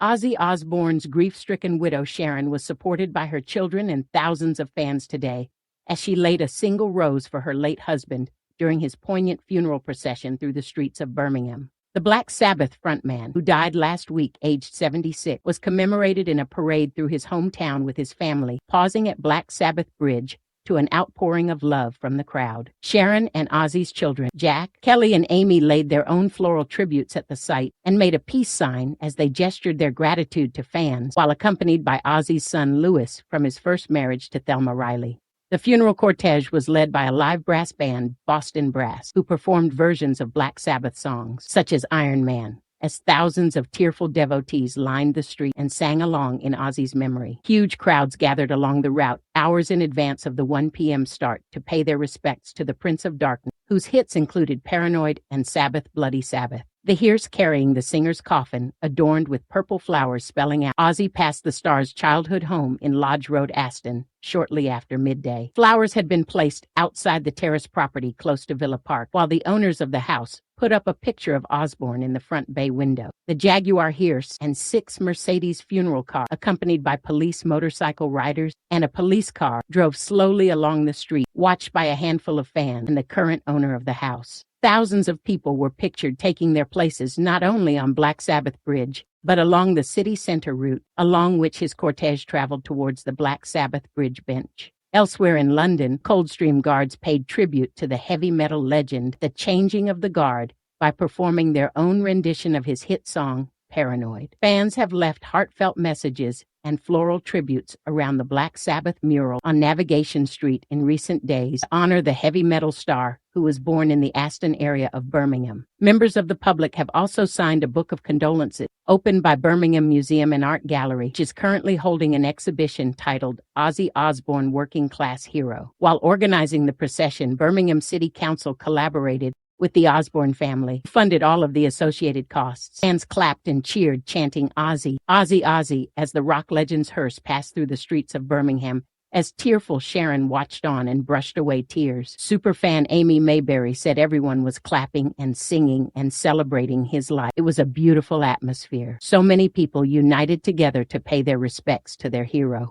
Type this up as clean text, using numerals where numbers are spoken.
Ozzy Osbourne's grief-stricken widow Sharon was supported by her children and thousands of fans today as she laid a single rose for her late husband during his poignant funeral procession through the streets of Birmingham. The Black Sabbath frontman, who died last week aged 76, was commemorated in a parade through his hometown with his family, pausing at Black Sabbath Bridge to an outpouring of love from the crowd. Sharon and Ozzy's children, Jack, Kelly, and Aimee, laid their own floral tributes at the site and made a peace sign as they gestured their gratitude to fans, while accompanied by Ozzy's son Louis from his first marriage to Thelma Riley. The funeral cortege was led by a live brass band, Bostin Brass, who performed versions of Black Sabbath songs, such as Iron Man, as thousands of tearful devotees lined the street and sang along in Ozzy's memory. Huge crowds gathered along the route hours in advance of the 1 p.m. start to pay their respects to the Prince of Darkness, whose hits included Paranoid and Sabbath Bloody Sabbath. The hearse carrying the singer's coffin, adorned with purple flowers spelling out Ozzy passed the star's childhood home in Lodge Road, Aston, shortly after midday. Flowers had been placed outside the terrace property close to Villa Park, while the owners of the house put up a picture of Osbourne in the front bay window. The Jaguar hearse and 6 Mercedes funeral cars, accompanied by police motorcycle riders and a police car, drove slowly along the street, watched by a handful of fans and the current owner of the house. Thousands of people were pictured taking their places not only on Black Sabbath Bridge, but along the city center route, along which his cortege traveled towards the Black Sabbath Bridge bench. Elsewhere in London, Coldstream Guards paid tribute to the heavy metal legend, The Changing of the Guard, by performing their own rendition of his hit song, Paranoid. Fans have left heartfelt messages and floral tributes around the Black Sabbath mural on Navigation Street in recent days to honor the heavy metal star who was born in the Aston area of Birmingham. Members of the public have also signed a book of condolences opened by Birmingham Museum and Art Gallery, which is currently holding an exhibition titled Ozzy Osbourne Working Class Hero. While organizing the procession, Birmingham City Council collaborated with the Osbourne family, funded all of the associated costs. Fans clapped and cheered, chanting Ozzy, Ozzy, Ozzy, as the rock legend's hearse passed through the streets of Birmingham. As tearful Sharon watched on and brushed away tears, superfan Aimee Mayberry said everyone was clapping and singing and celebrating his life. It was a beautiful atmosphere. So many people united together to pay their respects to their hero.